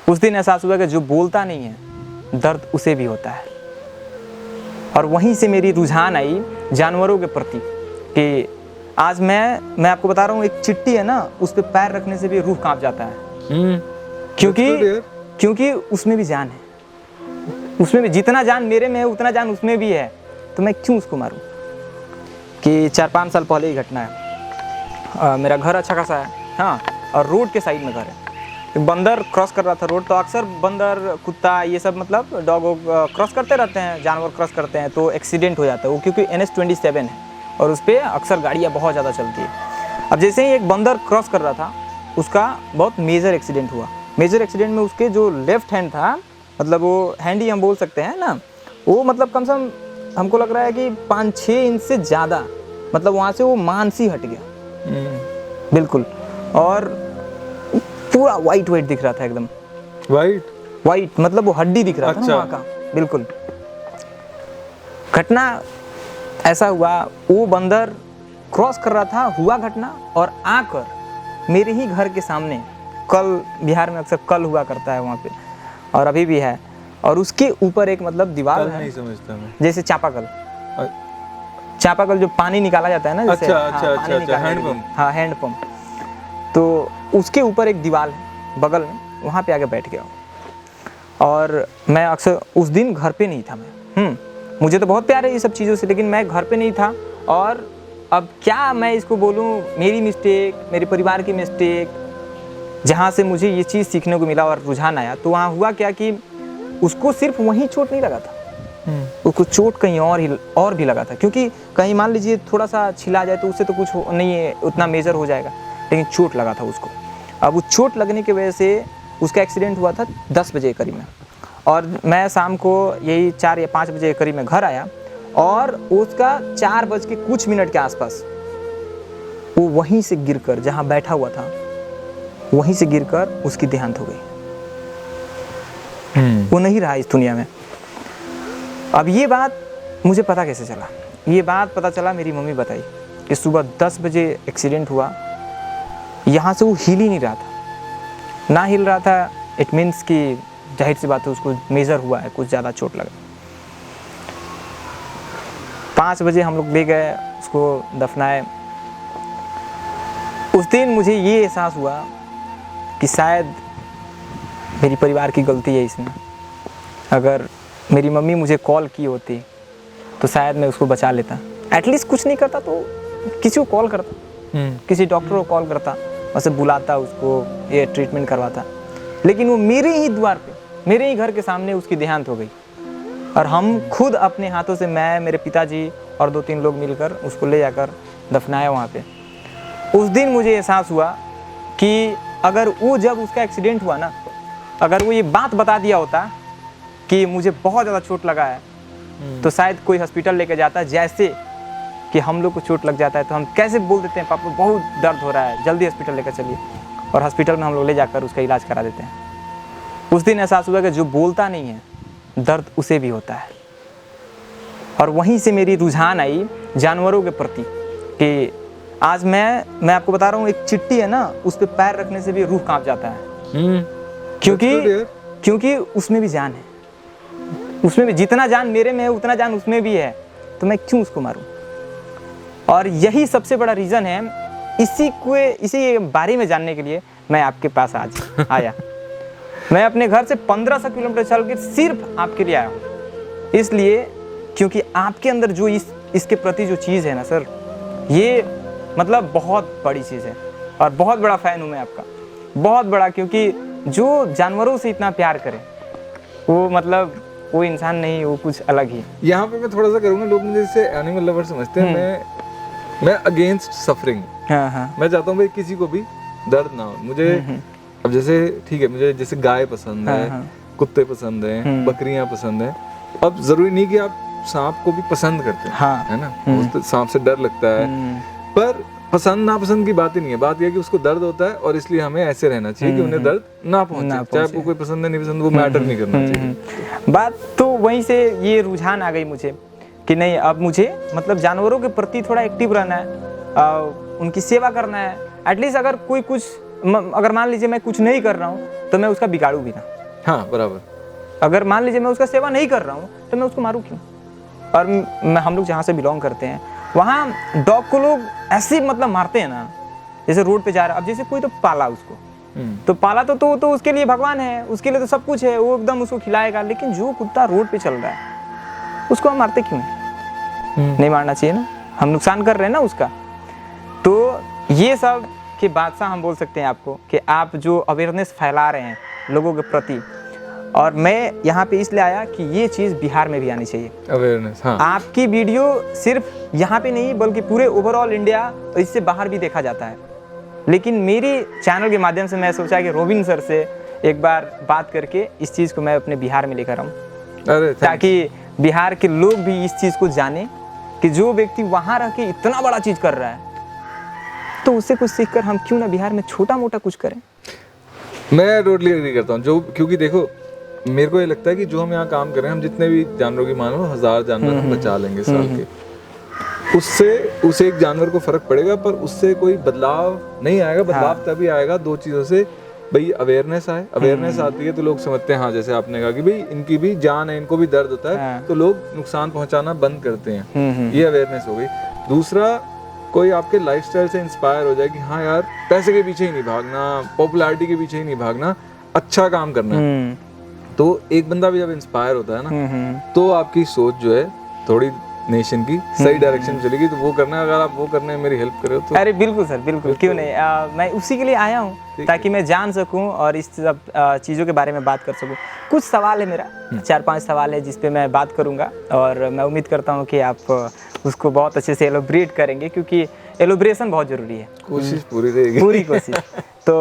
उस दिन एहसास हुआ कि जो बोलता नहीं है दर्द उसे भी होता है। और वहीं से मेरी रुझान आई जानवरों के प्रति कि आज मैं आपको बता रहा हूँ, एक चिट्टी है ना, उस पर पैर रखने से भी रूह कांप जाता है। क्योंकि उसमें भी जान है, उसमें भी जितना जान मेरे में है उतना जान उसमें भी है, तो मैं क्यों उसको मारूं। कि 4-5 साल पहले ही घटना है। मेरा घर अच्छा खासा है, हाँ, और रोड के साइड में घर है। एक बंदर क्रॉस कर रहा था रोड, तो अक्सर बंदर, कुत्ता, ये सब मतलब डॉग क्रॉस करते रहते हैं, जानवर क्रॉस करते हैं, तो एक्सीडेंट हो जाता है वो, क्योंकि NH-27 है और उस पर अक्सर गाड़ियाँ बहुत ज़्यादा चलती है। अब जैसे ही एक बंदर क्रॉस कर रहा था, उसका बहुत मेजर एक्सीडेंट हुआ। मेजर एक्सीडेंट में उसके जो लेफ्ट हैंड था, मतलब वो हैंड ही हम बोल सकते हैं ना, वो मतलब कम से कम हमको लग रहा है कि 5-6 इंच से ज़्यादा, मतलब वहाँ से वो मांस ही हट गया बिल्कुल। और पूरा वाइट दिख रहा था, एकदम वाइट, मतलब वो हड्डी दिख रहा था ना वहाँ का, बिल्कुल। घटना ऐसा हुआ, वो बंदर क्रॉस कर रहा था, हुआ घटना, और आकर मेरे ही घर के सामने, कल बिहार में अक्सर कल हुआ करता है वहाँ पे, और अभी भी है, और उसके ऊपर एक मतलब दीवार है, नहीं समझता मैं, जैसे चापाकल जो पानी निकाला जाता है ना, जैसे हैंडपंप, हाँ हैंडपंप, तो उसके ऊपर एक दीवार है बगल में, वहाँ पे आके बैठ गया। और मैं अक्सर उस दिन घर पे नहीं था मैं, मुझे तो बहुत प्यार है ये सब चीज़ों से, लेकिन मैं घर पे नहीं था। और अब क्या मैं इसको बोलूँ, मेरी मिस्टेक, मेरे परिवार की मिस्टेक, जहाँ से मुझे ये चीज़ सीखने को मिला और रुझान आया, तो वहाँ हुआ क्या कि उसको सिर्फ वहीं चोट नहीं लगा था, उसको चोट कहीं और भी लगा था। क्योंकि कहीं मान लीजिए थोड़ा सा छिला जाए तो उससे तो कुछ नहीं है, उतना मेजर हो जाएगा, लेकिन चोट लगा था उसको। अब वो चोट लगने की वजह से उसका एक्सीडेंट हुआ था 10 बजे करीब में, और मैं शाम को यही 4 या 5 बजे करीब में घर आया, और उसका 4 बज के कुछ मिनट के आसपास वो वहीं से गिरकर, जहाँ बैठा हुआ था वहीं से गिरकर उसकी देहांत हो गई। वो नहीं रहा इस दुनिया में। अब ये बात मुझे पता कैसे चला? ये बात पता चला, मेरी मम्मी बताई कि सुबह 10 बजे एक्सीडेंट हुआ, यहाँ से वो हिल ही नहीं रहा था, ना हिल रहा था, इट मीन्स कि जाहिर सी बात है उसको मेजर हुआ है, कुछ ज़्यादा चोट लगा। 5 बजे हम लोग ले गए उसको दफनाए। उस दिन मुझे ये एहसास हुआ कि शायद मेरी परिवार की गलती है इसमें। अगर मेरी मम्मी मुझे कॉल की होती तो शायद मैं उसको बचा लेता, एटलीस्ट कुछ नहीं करता तो किसी को कॉल करता, किसी डॉक्टर को कॉल करता, उसे बुलाता, उसको ये ट्रीटमेंट करवाता। लेकिन वो मेरे ही द्वार पे, मेरे ही घर के सामने उसकी देहांत हो गई, और हम खुद अपने हाथों से, मैं, मेरे पिताजी और 2-3 लोग मिलकर उसको ले जाकर दफनाया वहाँ पे। उस दिन मुझे एहसास हुआ कि अगर वो, जब उसका एक्सीडेंट हुआ ना, अगर वो ये बात बता दिया होता कि मुझे बहुत ज़्यादा चोट लगा है, तो शायद कोई हॉस्पिटल लेके जाता। जैसे कि हम लोग को चोट लग जाता है तो हम कैसे बोल देते हैं, पापा बहुत दर्द हो रहा है, जल्दी हॉस्पिटल लेकर चलिए, और हॉस्पिटल में हम लोग ले जाकर उसका इलाज करा देते हैं। उस दिन एहसास हुआ कि जो बोलता नहीं है दर्द उसे भी होता है। और वहीं से मेरी रुझान आई जानवरों के प्रति कि आज मैं आपको बता रहा हूँ, एक चिट्टी है ना, उस पर पैर रखने से भी रूह कांप जाता है। क्योंकि उसमें भी जान है, उसमें भी जितना जान मेरे में है उतना जान उसमें भी है, तो मैं क्यों उसको मारूं। और यही सबसे बड़ा रीज़न है। इसी बारे में जानने के लिए मैं आपके पास आज आया। मैं अपने घर से 1500 किलोमीटर चल के सिर्फ आपके लिए आया हूँ, इसलिए क्योंकि आपके अंदर जो इसके प्रति जो चीज़ है ना सर, ये मतलब बहुत बड़ी चीज़ है, और बहुत बड़ा फ़ैन हूँ मैं आपका, बहुत बड़ा। क्योंकि जो जानवरों से इतना प्यार करे वो मतलब वो इंसान नहीं, वो कुछ अलग ही। यहाँ पे मैं थोड़ा सा करूँगा, लोग मुझे जैसे एनिमल लवर समझते हैं, मैं अगेंस्ट सफरिंग। हाँ। मैं चाहता हूँ भाई किसी को भी दर्द ना हो। मुझे अब जैसे ठीक है, मुझे जैसे गाय पसंद है, कुत्ते पसंद हैं, बकरियां पसंद हैं। अब जरूरी नहीं कि आप सांप को भी पसंद करते हैं, है ना, सांप से डर लगता है, पर पसंद नापसंद की बात ही नहीं है। बात यह कि उसको दर्द होता है, और इसलिए हमें ऐसे रहना चाहिए कि उन्हें दर्द ना पहुंचे, चाहे आपको कोई पसंद है नहीं पसंद, वो मैटर नहीं करना चाहिए। बात तो वहीं से ये रुझान आ गई मुझे कि नहीं, अब मुझे मतलब जानवरों के प्रति थोड़ा एक्टिव रहना है, उनकी सेवा करना है। एटलीस्ट अगर कोई कुछ, अगर मान लीजिए मैं कुछ नहीं कर रहा हूँ तो मैं उसका बिगाड़ू भी ना। हाँ बराबर। अगर मान लीजिए मैं उसका सेवा नहीं कर रहा हूँ तो मैं उसको मारूँ क्यों? और हम लोग जहाँ से बिलोंग करते हैं वहाँ डॉग को लोग ऐसे मतलब मारते हैं ना, जैसे रोड पे जा रहा है। अब जैसे कोई तो पाला उसको, तो पाला तो उसके लिए भगवान है, उसके लिए तो सब कुछ है, वो एकदम उसको खिलाएगा। लेकिन जो कुत्ता रोड पे चल रहा है उसको हम मारते क्यों हैं? नहीं मारना चाहिए ना, हम नुकसान कर रहे हैं ना उसका। तो ये सब के बादशाह हम बोल सकते हैं आपको कि आप जो अवेयरनेस फैला रहे हैं लोगों के प्रति, और मैं यहाँ पे इसलिए आया कि ये चीज़ बिहार में भी आनी चाहिए अवेयरनेस। हाँ, आपकी वीडियो सिर्फ यहाँ पे नहीं बल्कि पूरे ओवरऑल इंडिया और इससे बाहर भी देखा जाता है। लेकिन मेरी चैनल के माध्यम से मैं सोचा कि रोबिन सर से एक बार बात करके इस चीज़ को मैं अपने बिहार में लेकर आऊँ, ताकि बिहार के लोग भी इस चीज़ को जाने कि जो व्यक्ति वहाँ रह के इतना बड़ा चीज़ कर रहा है तो उससे कुछ सीखकर हम क्यों ना बिहार में छोटा मोटा कुछ करें। मैं टोटली एग्री करता हूँ। जो क्योंकि देखो मेरे को ये लगता है कि जो हम यहाँ काम कर रहे हैं, हम जितने भी जानवरों की मानो 1000 जानवर हम बचा लेंगे साल के, उससे उस एक जानवर को फर्क पड़ेगा, पर उससे कोई बदलाव नहीं आएगा। बदलाव तभी आएगा दो चीज़ों से, भाई अवेयरनेस आए। अवेयरनेस आती है तो लोग समझते हैं, हाँ जैसे आपने कहा कि भाई इनकी भी जान है, इनको भी दर्द होता है, तो लोग नुकसान पहुंचाना बंद करते हैं। ये अवेयरनेस हो गई। दूसरा, कोई आपके लाइफस्टाइल से इंस्पायर हो जाए कि हाँ यार पैसे के पीछे ही नहीं भागना, पॉपुलैरिटी के पीछे ही नहीं भागना, अच्छा काम करना है। तो एक बंदा भी जब इंस्पायर होता है ना, तो आपकी सोच जो है थोड़ी नेशन की सही डायरेक्शन में चलेगी। तो वो करना है, अगर आप वो करने में मेरी हेल्प करो तो। अरे बिल्कुल सर, बिल्कुल, क्यों नहीं। मैं उसी के लिए आया हूँ ताकि मैं जान सकूँ और इस सब चीज़ों के बारे में बात कर सकूँ। कुछ सवाल है मेरा, 4-5 सवाल है जिस पे मैं बात करूँगा, और मैं उम्मीद करता हूँ कि आप उसको बहुत अच्छे से एलोब्रेट करेंगे, क्योंकि एलोब्रेशन बहुत ज़रूरी है। कोशिश पूरी रहेगी, पूरी कोशिश। तो